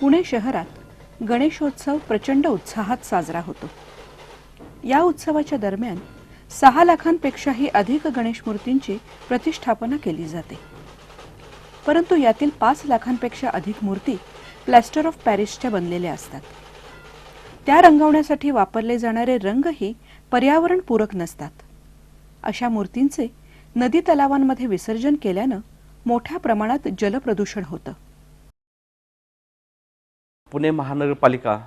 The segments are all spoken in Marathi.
पुणे शहरात गणेशोत्सव प्रचंड उत्साहात साजरा होतो। या उत्सवाच्या दरम्यान 6 लाखांपेक्षाही अधिक गणेश मूर्तींची प्रतिष्ठापना केली जाते। परंतु यातील 5 लाखांपेक्षा अधिक मूर्ती प्लॅस्टर ऑफ पॅरिसच्या बनलेल्या असतात। त्या रंगवण्यासाठी वापरले जाणारे रंगही पर्यावरणपूरक नसतात। अशा मूर्तींचे नदी तलावांमध्ये विसर्जन केल्याने मोठ्या प्रमाणात जलप्रदूषण होतं। पुणे महानगरपालिका,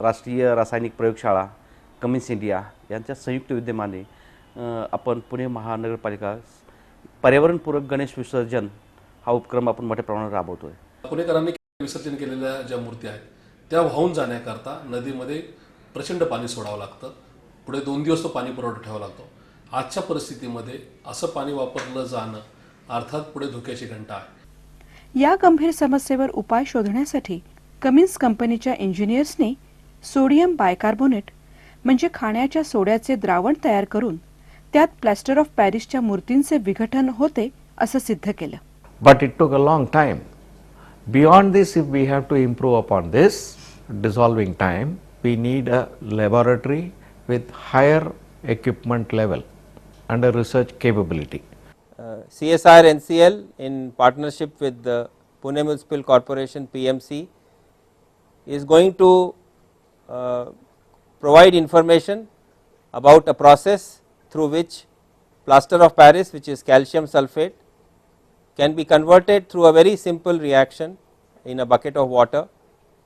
राष्ट्रीय रासायनिक प्रयोगशाळा, कमिन्स इंडिया यांच्या संयुक्त विद्यमाने आपण पुणे महानगरपालिका पर्यावरणपूरक गणेश विसर्जन हा उपक्रम आपण मोठ्या प्रमाणात राबवतोय। पुणेकरांनी विसर्जन केलेल्या ज्या मूर्त्या आहेत त्या वाहून जाण्याकरता नदीमध्ये प्रचंड पाणी सोडावं लागतं। पुढे 2 दिवस तो पाणी पुरवठा ठेवावा लागतो। आजच्या परिस्थितीमध्ये असं पाणी वापरलं जाणं अर्थात पुढे धोक्याची घंटा आहे। या गंभीर समस्येवर उपाय शोधण्यासाठी कमिन्स कंपनीच्या इंजिनियर्सनी सोडियम बायकार्बोनेट म्हणजे खाण्याच्या सोड्याचे द्रावण तयार करून त्यात प्लॅस्टर ऑफ पॅरिसच्या मूर्तींचे विघटन होते असं सिद्ध केलं। But it took a long time. Beyond this, if we have to improve upon this dissolving time, we need a laboratory with higher equipment level and a research capability. CSR NCL in partnership with the Pune Municipal Corporation PMC is going to provide information about a process through which plaster of Paris, which is calcium sulfate, can be converted through a very simple reaction in a bucket of water.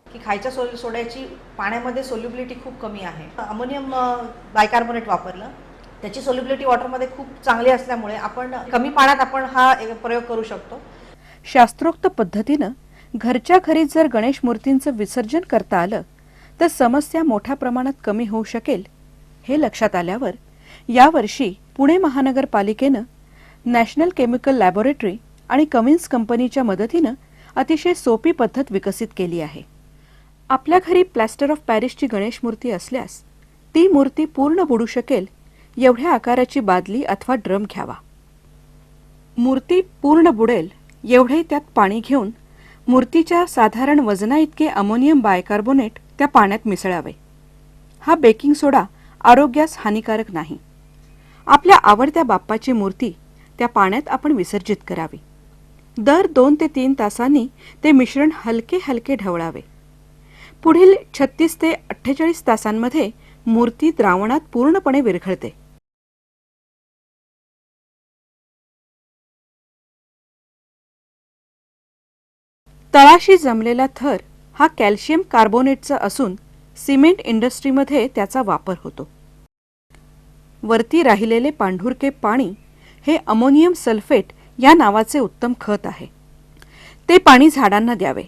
की खायच्या सोड्याची पाण्यामध्ये सोल्युबिलिटी खूप कमी आहे। अमोनियम बायकार्बोनेट वापरलं, त्याची सोल्युबिलिटी वॉटरमध्ये खूप चांगली असल्यामुळे आपण कमी पाण्यात आपण हा प्रयोग करू शकतो। शास्त्रोक्त पद्धतीने घरच्या घरी जर गणेश मूर्तींचं विसर्जन करता आलं तर समस्या मोठ्या प्रमाणात कमी होऊ शकेल। हे लक्षात आल्यावर यावर्षी पुणे महानगरपालिकेने नॅशनल केमिकल लॅबोरेटरी आणि कमिन्स कंपनीच्या मदतीने अतिशय सोपी पद्धत विकसित केली आहे। आपल्या घरी प्लॅस्टर ऑफ पॅरिसची गणेश मूर्ती असल्यास ती मूर्ती पूर्ण बुडू शकेल एवढ्या आकाराची बादली अथवा ड्रम घ्यावा। मूर्ती पूर्ण बुडेल एवढे त्यात पाणी घेऊन मूर्तीच्या साधारण वजनाइतके अमोनियम बायकार्बोनेट त्या पाण्यात मिसळावे। हा बेकिंग सोडा आरोग्यास हानिकारक नाही। आपल्या आवडत्या बाप्पाची मूर्ती त्या पाण्यात आपण विसर्जित करावी। दर 2 ते 3 तासांनी ते मिश्रण हलके हलके ढवळावे। पुढील 36 ते 48 तासांमध्ये मूर्ती द्रावणात पूर्णपणे विरघळते। तळाशी जमलेला थर हा कॅल्शियम कार्बोनेटचा असून सिमेंट इंडस्ट्रीमध्ये त्याचा वापर होतो। वरती राहिलेले पांढुरके पाणी हे अमोनियम सल्फेट या नावाचे उत्तम खत आहे। ते पाणी झाडांना द्यावे।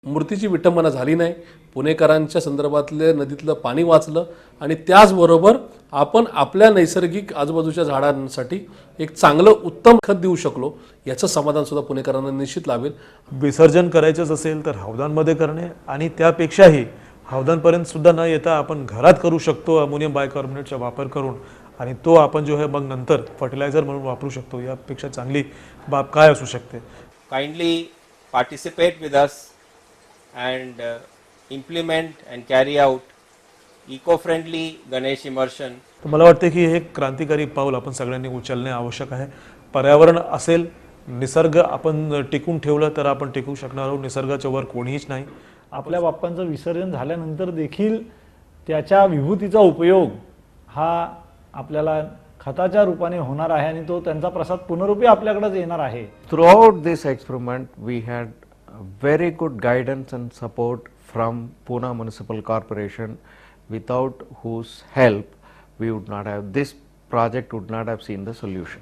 मूर्तीची विटंबना झाली नाही। पुणेकरांच्या संदर्भातले नदीतलं पाणी वाचलं आणि त्याचबरोबर आपण आपल्या नैसर्गिक आजूबाजूच्या झाडांसाठी एक चांगलं उत्तम खत देऊ शकलो याचं समाधान सुद्धा पुणेकरांना निश्चित लाभेल। विसर्जन करायचंच असेल तर हौदांमध्ये करणे आणि त्यापेक्षाही हौदांपर्यंत सुद्धा न येता आपण घरात करू शकतो अमोनियम बायकार्बोनेटचा वापर करून, आणि तो आपण जो आहे मग नंतर फर्टिलायझर म्हणून वापरू शकतो। यापेक्षा चांगली बाब काय असू शकते। Kindly participate with us and implement and carry out eco-friendly Ganesh immersion. तर मला वाटते की हे क्रांतिकारी पाऊल आपण सगळ्यांनी उचलणे आवश्यक आहे। पर्यावरण असेल, निसर्ग आपण टिकून ठेवलं तर आपण टिकू शकणार आहोत। निसर्गाच्या वर कोणीच नाही। आपल्या बाप्पांचं विसर्जन झाल्यानंतर देखील त्याच्या विभूतीचा उपयोग हा आपल्याला खताच्या रूपाने होणार आहे आणि तो त्यांचा प्रसाद पुनरुपी आपल्याकडेच येणार आहे। Throughout this experiment, we had very good guidance and support from Pune Municipal Corporation, without whose help we would not have, this project would not have seen the solution.